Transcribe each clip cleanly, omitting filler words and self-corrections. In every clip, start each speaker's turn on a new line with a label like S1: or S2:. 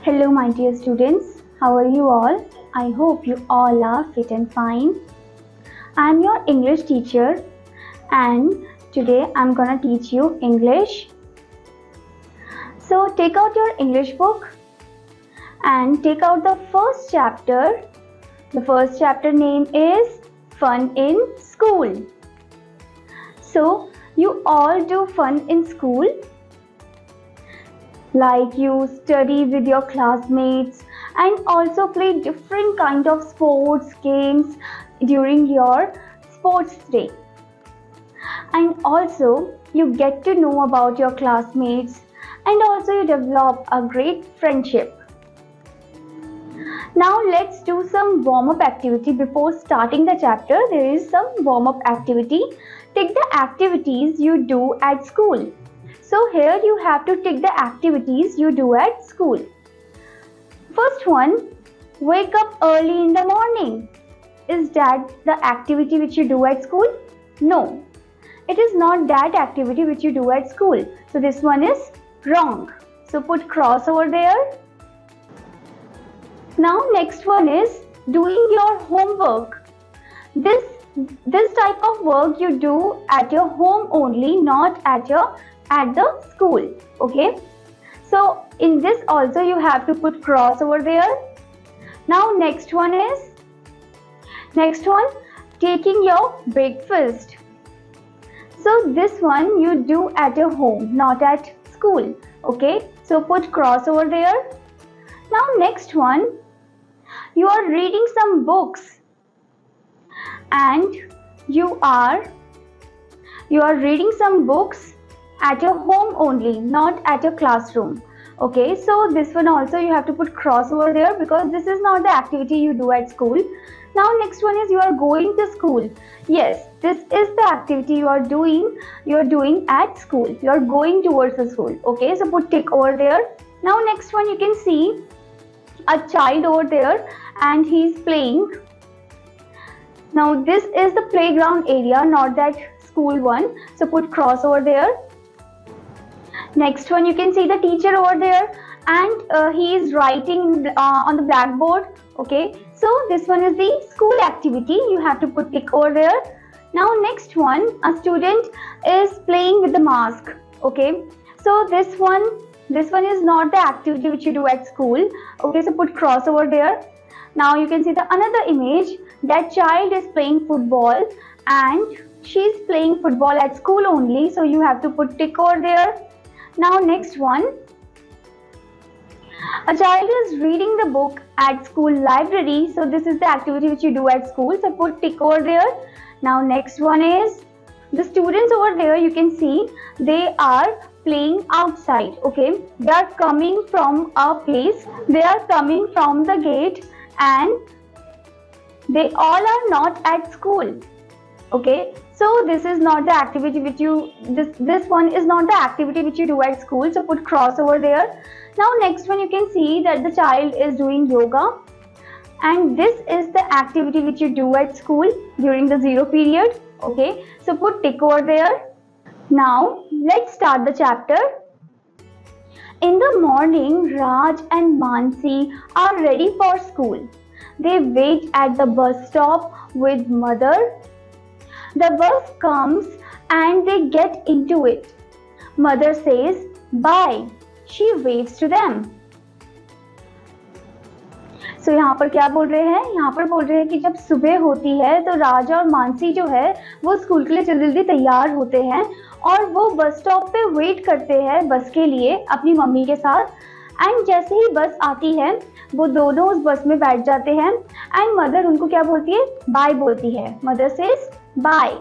S1: Hello, my dear students. How are you all? I hope you all are fit and fine. I'm your English teacher, and today I'm gonna teach you English. So, take out your English book and take out the first chapter. The first chapter name is Fun in School. So, you all do fun in school? Like you study with your classmates and also play different kind of sports games during your sports day, and also you get to know about your classmates and also you develop a great friendship. Now let's do some warm-up activity. Before starting the chapter, there is some warm-up activity. Take the activities you do at school. So here you have to take the activities you do at school. First one, wake up early in the morning. Is that the activity which you do at school? No, it is not that activity which you do at school. So this one is wrong. So put cross over there. Now next one is doing your homework. This type of work you do at your home only, not at the school. Okay, so in this also you have to put cross over there. Now next one, taking your breakfast. So this one you do at your home, not at school. Okay, so put cross over there. Now next one, you are reading some books and you are reading some books at your home only, not at your classroom. Okay, so this one also you have to put cross over there because this is not the activity you do at school. Now next one is you are going to school. Yes, this is the activity you are doing at school. You are going towards the school. Okay, so put tick over there. Now next one, you can see a child over there and he is playing. Now this is the playground area, not that school one. So put cross over there. Next one, you can see the teacher over there and he is writing on the blackboard. Okay, so this one is the school activity. You have to put tick over there. Now next one, a student is playing with the mask. Okay, so this one is not the activity which you do at school. Okay, so put cross over there. Now you can see the another image. That child is playing football and she is playing football at school only. So you have to put tick over there. Now next one, a child is reading the book at school library. So this is the activity which you do at school. So put tick over there. Now next one is the students over there. You can see they are playing outside. Okay, they are coming from a place. They are coming from the gate and they all are not at school. Okay, so this is not the activity which you this one is not the activity which you do at school. So put cross over there. Now next one, you can see that the child is doing yoga and this is the activity which you do at school during the zero period. Okay, so put tick over there. Now let's start the chapter. In the morning, Raj and Mansi are ready for school. They wait at the bus stop with mother. The bus comes and they get into it. Mother says bye. She waves to them. So यहाँ पर क्या बोल रहे हैं? यहाँ पर बोल रहे हैं कि जब सुबह होती है तो राजा और मानसी जो है वो स्कूल के लिए जल्दी जल्दी तैयार होते हैं और वो बस स्टॉप पे वेट करते हैं बस के लिए अपनी मम्मी के साथ। एंड जैसे ही बस आती है वो दोनों उस बस में बैठ जाते हैं एंड मदर उनको क्या बोलती है? बाय बोलती है। Mother says bye.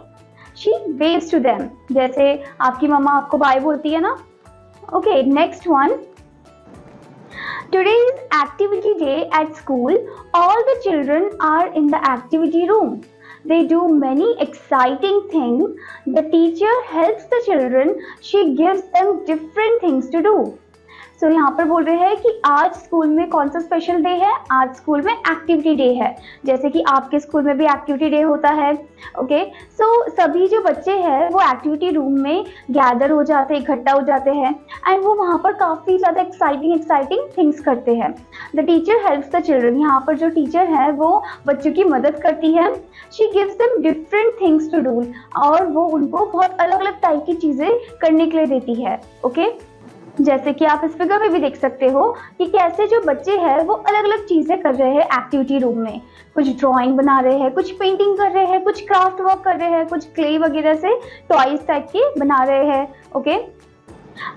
S1: She waves to them, जैसे आपकी मम्मा आपको बाय बोलती है ना। Okay, next one, today is activity day at school. All the children are in the activity room. They do many exciting things. The teacher helps the children. She gives them different things to do. सो यहाँ पर बोल रहे हैं कि आज school में कौन सा स्पेशल डे है, आज स्कूल में एक्टिविटी डे है, जैसे कि आपके स्कूल में भी एक्टिविटी डे होता है। ओके, सो सभी जो बच्चे हैं वो एक्टिविटी रूम में गैदर हो जाते हैं, इकट्ठा हो जाते हैं एंड वो वहाँ पर काफ़ी ज़्यादा एक्साइटिंग थिंग्स करते हैं। The teacher helps the children, यहाँ पर जो टीचर है वो बच्चों की मदद करती है। She gives them different things to do, और वो उनको बहुत अलग अलग टाइप की चीज़ें करने के लिए देती है। ओके, जैसे कि आप इस फिगर में भी देख सकते हो कि कैसे जो बच्चे हैं वो अलग अलग चीज़ें कर रहे हैं एक्टिविटी रूम में। कुछ ड्राइंग बना रहे हैं, कुछ पेंटिंग कर रहे हैं, कुछ क्राफ्ट वर्क कर रहे हैं, कुछ क्ले वगैरह से टॉयज टाइप के बना रहे हैं। Okay,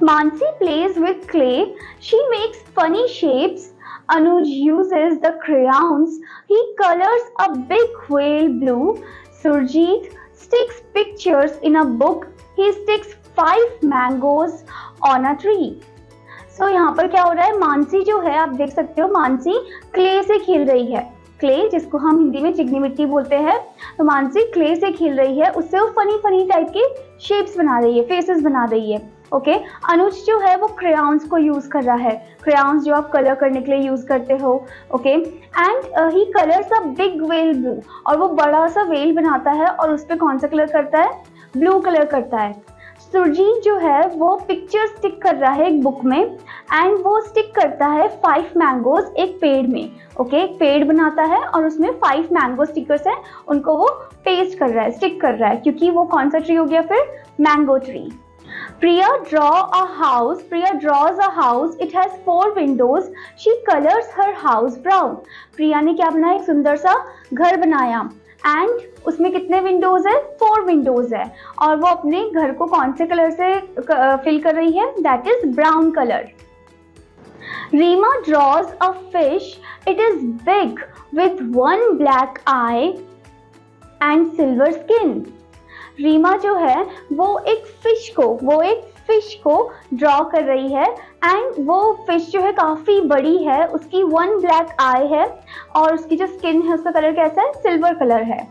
S1: Mansi plays with clay. She makes funny shapes. Anuj uses the crayons. He colors a big whale blue. Surjit sticks pictures in a book. He sticks 5 mangoes on a tree. So यहाँ पर क्या हो रहा है, मानसी जो है आप देख सकते हो, मानसी क्ले से खेल रही है। क्ले जिसको हम हिंदी में चिकनी मिट्टी बोलते हैं, तो मानसी क्ले से खेल रही है, उससे वो फनी टाइप के शेप्स बना रही है, फेसेस बना रही है। ओके, अनुज जो है वो क्रेयॉन्स को यूज कर रहा है, क्रेयॉन्स जो आप कलर करने के लिए यूज करते हो। Okay, and he colours a big whale blue, और वो बड़ा सा वेल बनाता है और उस पर कौन सा कलर करता है, ब्लू कलर करता है। सुरजीत जो है वो पिक्चर स्टिक कर रहा है एक बुक में एंड वो स्टिक करता है 5 मैंगोज एक पेड़ में। ओके, एक पेड़ बनाता है और उसमें 5 मैंगो स्टिकर्स हैं, उनको वो पेस्ट कर रहा है, स्टिक कर रहा है, क्योंकि वो कौन सा ट्री हो गया फिर, mango tree. Priya draws a house. It has 4 windows. She colors her house brown. प्रिया ने क्या बनाया, एक सुंदर सा घर बनाया एंड उसमें कितने विंडोज है, 4 विंडोज है, और वो अपने घर को कौन से कलर से फिल कर रही है, that is brown colour. Reema draws a fish. It is big with 1 black eye and silver skin. Reema जो है वो एक फिश को ड्रॉ कर रही है एंड वो फिश जो है काफ़ी बड़ी है, उसकी 1 ब्लैक आई है और उसकी जो स्किन है उसका कलर कैसा है, सिल्वर कलर है।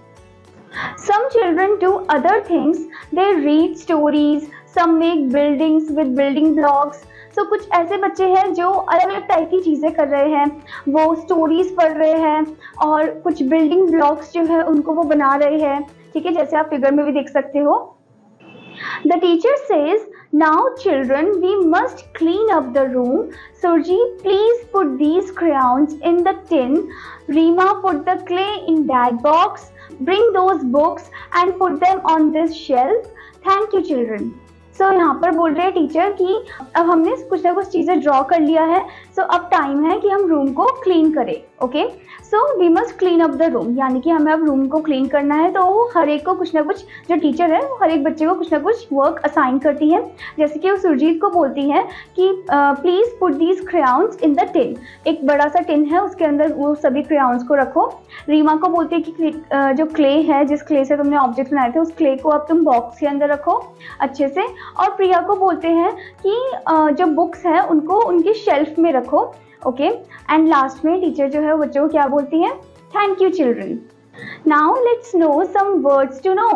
S1: Some children do other things. They read stories. Some make buildings with building blocks. So कुछ ऐसे बच्चे हैं जो अलग अलग टाइप की चीज़ें कर रहे हैं, वो स्टोरीज पढ़ रहे हैं और कुछ बिल्डिंग ब्लॉक्स जो है उनको वो बना रहे हैं। ठीक है, जैसे आप फिगर में भी देख सकते हो। The teacher says, now children, we must clean up the room. Surjit, please put these crayons in the tin. Reema, put the clay in that box. Bring those books and put them on this shelf. Thank you, children. सो यहाँ पर बोल रहे हैं teacher कि अब हमने कुछ ना कुछ चीज़ें ड्रॉ कर लिया है, सो अब टाइम है कि हम रूम को क्लीन करें। Okay, so we must clean up the room, यानी कि हमें अब रूम को क्लीन करना है। तो वो हर एक को कुछ ना कुछ, जो टीचर है वो हर एक बच्चे को कुछ ना कुछ वर्क असाइन करती है। जैसे कि वो सुरजीत को बोलती है कि please put these crayons in the tin, एक बड़ा सा टिन है उसके अंदर वो सभी क्रेयॉन्स को रखो। रीमा को बोलती है कि जो क्ले है, जिस क्ले से तुमने ऑब्जेक्ट बनाए थे, उस क्ले को अब तुम बॉक्स के अंदर रखो अच्छे से। और प्रिया को बोलते हैं कि जो बुक्स हैं उनको उनकी शेल्फ में रखो। ओके, एंड लास्ट में टीचर जो है वो बच्चों को क्या बोलती है, thank you children. Now let's know some words to know.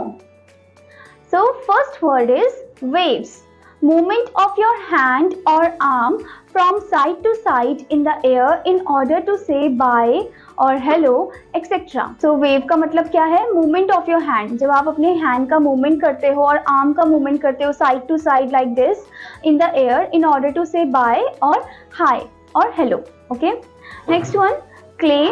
S1: So first word is waves, movement of your hand or arm from side to side in the air in order to say bye or hello etc. So wave का मतलब क्या है, movement of your hand, जब आप अपने hand का movement करते हो और arm का movement करते हो side to side like this in the air in order to say bye or hi or hello. Okay, next one, clay,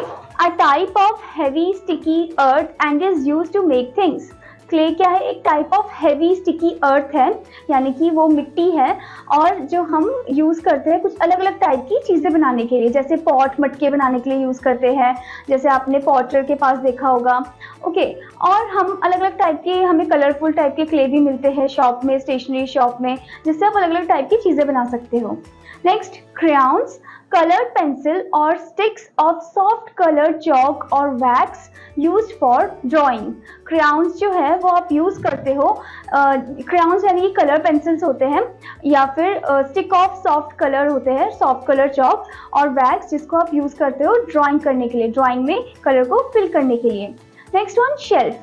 S1: a type of heavy sticky earth and is used to make things. Clay क्या है, एक type of heavy sticky अर्थ है, यानी कि वो मिट्टी है और जो हम यूज़ करते हैं कुछ अलग अलग टाइप की चीज़ें बनाने के लिए, जैसे पॉट मटके बनाने के लिए यूज़ करते हैं, जैसे आपने पॉटर के पास देखा होगा। ओके, और हम अलग अलग टाइप के, हमें कलरफुल टाइप के क्ले भी मिलते हैं शॉप में, स्टेशनरी शॉप में, जिससे आप अलग अलग टाइप की चीज़ें बना सकते हो। Next, crayons, colored pencil or sticks of soft colored chalk or wax used for drawing. crayons जो है वो आप यूज़ करते हो, crayons यानी कि कलर पेंसिल्स होते हैं, या फिर स्टिक ऑफ सॉफ्ट कलर होते हैं, सॉफ्ट कलर चॉक, और वैक्स जिसको आप यूज़ करते हो ड्राइंग करने के लिए, ड्राइंग में कलर को फिल करने के लिए। Next one, shelf,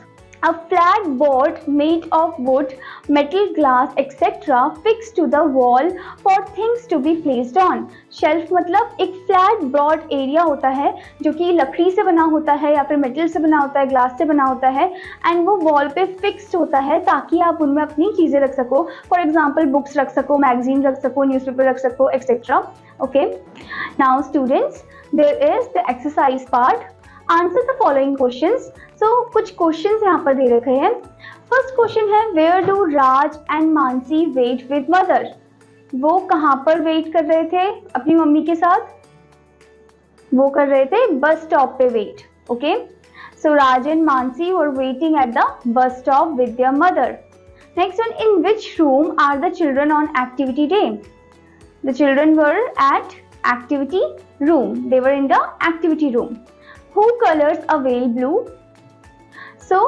S1: A flat board made of wood, metal, glass, etc. fixed to the wall for things to be placed on. Shelf मतलब एक flat broad area होता है जो कि लकड़ी से बना होता है या फिर मेटल से बना होता है, ग्लास से बना होता है, एंड वो वॉल पे फिक्स्ड होता है ताकि आप उनमें अपनी चीज़ें रख सको. फॉर एग्जाम्पल बुक्स रख सको, मैगजीन रख सको, न्यूज़पेपर रख सको, etcetera. Okay, now students, there is the exercise part. Answer the following questions. So कुछ क्वेश्चंस यहाँ पर दे रखे हैं. फर्स्ट क्वेश्चन है, where do Raj and Mansi wait with mother. वो कहाँ पर वेट कर रहे थे अपनी मम्मी के साथ? वो कर रहे थे बस स्टॉप पे wait. Okay, so Raj and Mansi were waiting at the bus stop with their mother. Next one, in which room are the children on activity day. The children were at activity room. They were in the activity room. Who colors a whale blue? So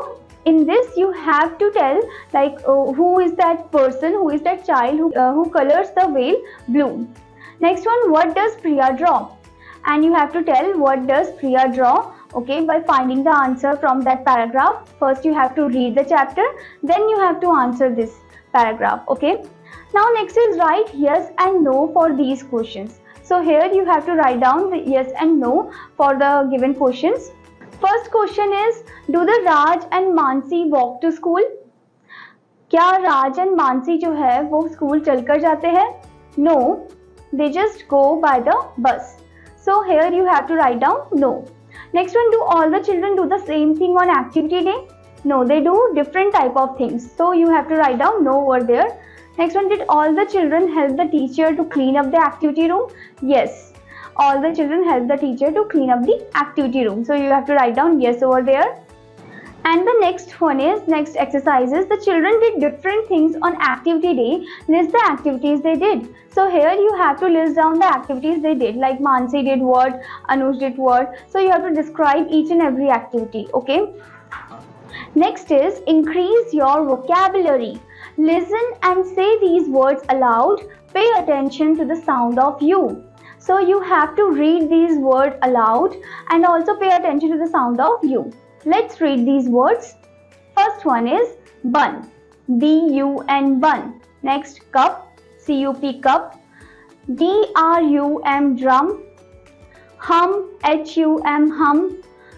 S1: in this you have to tell like who is that person, who is that child who colors the whale blue. Next one, what does Priya draw? And you have to tell what does Priya draw. Okay, by finding the answer from that paragraph. First you have to read the chapter, then you have to answer this paragraph. Okay, now next is write yes and no for these questions. So here you have to write down the yes and no for the given questions. First question is, do the Raj and Mansi walk to school? क्या राज and Mansi जो है वो school चलकर जाते हैं? No, they just go by the bus. So here you have to write down no. Next one, do all the children do the same thing on activity day? No, they do different type of things. So you have to write down no over there. Next one, did all the children help the teacher to clean up the activity room? Yes, all the children help the teacher to clean up the activity room. So you have to write down yes over there. And the next one is, next exercise is, the children did different things on activity day. List the activities they did. So here you have to list down the activities they did. Like Mansi did what, Anush did what. So you have to describe each and every activity. Okay. Next is, increase your vocabulary. Listen and say these words aloud. Pay attention to the sound of U. So you have to read these words aloud and also pay attention to the sound of U. Let's read these words. First one is bun. B-U-N, bun. Next, cup. C-U-P, cup. D-R-U-M, drum. Hum. H-U-M, hum.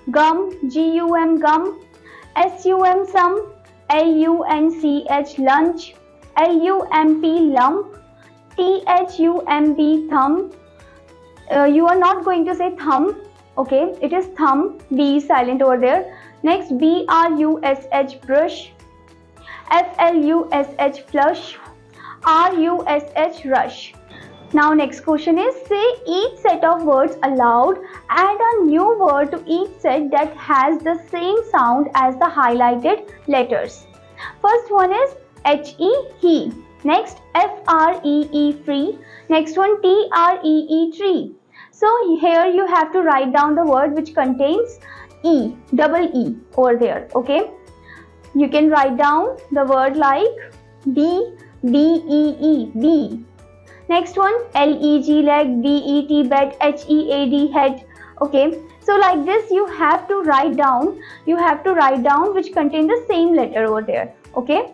S1: Gum. G-U-M, gum. S-U-M, sum. L-U-N-C-H, lunch. L-U-M-P, lump. T-H-U-M-B, thumb. You are not going to say thumb. Okay, it is thumb. B is silent over there. Next, B-R-U-S-H, brush. F-L-U-S-H, flush. R-U-S-H, rush. Now next question is, say each set of words aloud. Add a new word to each set that has the same sound as the highlighted letters. First one is H-E, he. Next, F-R-E-E, free. Next one, T-R-E-E, tree. So here you have to write down the word which contains E, double E over there. Okay, you can write down the word like B, B-E-E, bee. Next one, L-E-G, leg. B-E-T, bet. H-E-A-D, head. Okay, so like this you have to write down. You have to write down which contain the same letter over there. Okay,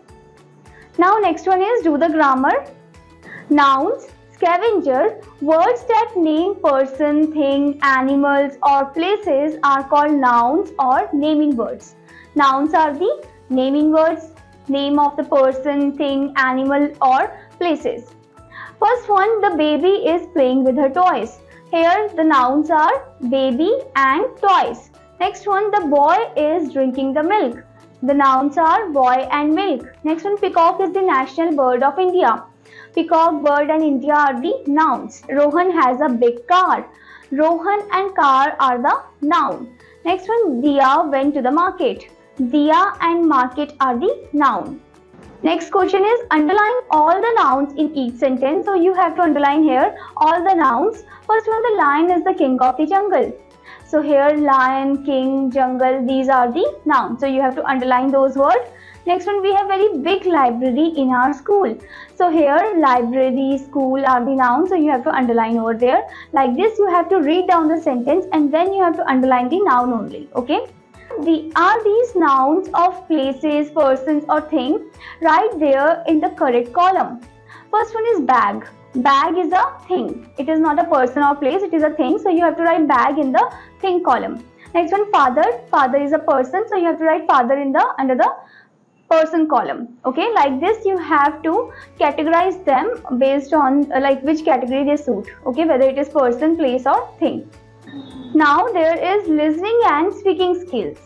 S1: now next one is, do the grammar. Nouns, scavenger. Words that name person, thing, animals or places are called nouns or naming words. Nouns are the naming words, name of the person, thing, animal or places. First one, the baby is playing with her toys. Here the nouns are baby and toys. Next one, the boy is drinking the milk. The nouns are boy and milk. Next one, peacock is the national bird of India. Peacock, bird and India are the nouns. Rohan has a big car. Rohan and car are the noun. Next one, Diya went to the market. Diya and market are the noun. Next question is, underline all the nouns in each sentence. So you have to underline here all the nouns. First one, the lion is the king of the jungle. So here lion, king, jungle, these are the nouns. So you have to underline those words. Next one, we have very big library in our school. So here library, school are the nouns. So you have to underline over there. Like this you have to read down the sentence and then you have to underline the noun only. Okay. Are these nouns of places, persons or things? Right there in the correct column. First one is bag. Bag is a thing. It is not a person or place, it is a thing. So you have to write bag in the thing column. Next one, father. Father is a person, so you have to write father in the under the person column. Okay, like this you have to categorize them based on like which category they suit. Okay, whether it is person, place or thing. Now there is listening and speaking skills.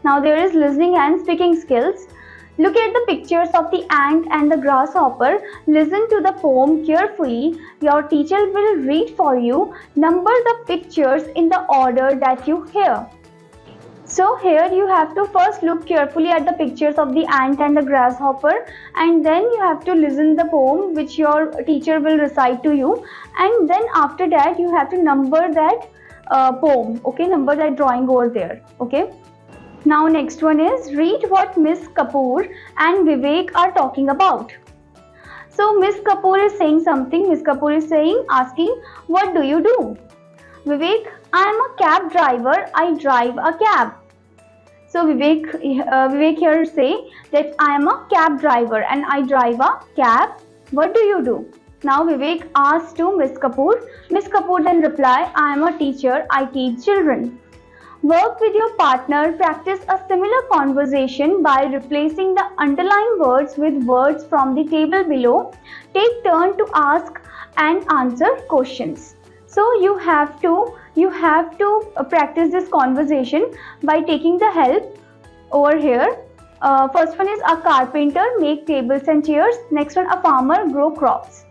S1: Now there is listening and speaking skills. Look at the pictures of the ant and the grasshopper. Listen to the poem carefully. Your teacher will read for you. Number the pictures in the order that you hear. So here you have to first look carefully at the pictures of the ant and the grasshopper, and then you have to listen the poem which your teacher will recite to you, and then after that you have to number that poem. Okay, number that drawing over there. Okay. Now next one is read what Miss Kapoor and Vivek are talking about. So Miss Kapoor is saying something. Miss Kapoor is asking, what do you do? Vivek, I am a cab driver. I drive a cab. So Vivek here say that I am a cab driver and I drive a cab. What do you do? Now Vivek asks to Miss Kapoor. Miss Kapoor then reply, I am a teacher. I teach children. Work with your partner. Practice a similar conversation by replacing the underlined words with words from the table below. Take turn to ask and answer questions. So you have to practice this conversation by taking the help over here. First one is a carpenter make tables and chairs. Next one, a farmer grow crops.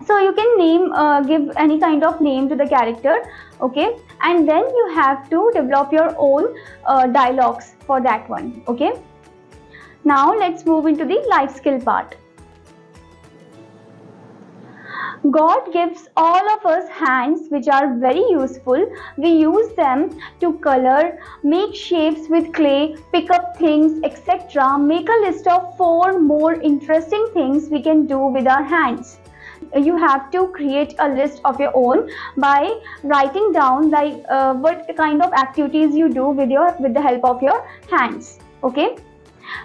S1: So you can give any kind of name to the character, okay, and then you have to develop your own dialogues for that one. Okay, now let's move into the life skill part. God gives all of us hands which are very useful. We use them to color, make shapes with clay, pick up things, etc. Make a list of 4 more interesting things we can do with our hands. You have to create a list of your own by writing down like what kind of activities you do with the help of your hands. Okay,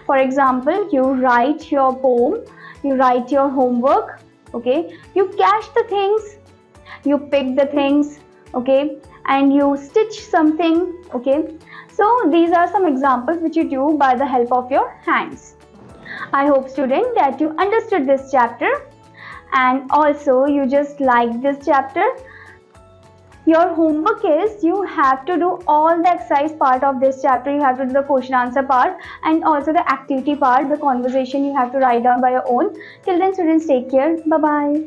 S1: for example, you write your poem, you write your homework. Okay, you cache the things, you pick the things, okay, and you stitch something. Okay, so these are some examples which you do by the help of your hands. I hope, student, that you understood this chapter and also you just like this chapter. Your homework is you have to do all the exercise part of this chapter. You have to do the question answer part and also the activity part, the conversation you have to write down by your own. Till then, students, take care. Bye bye.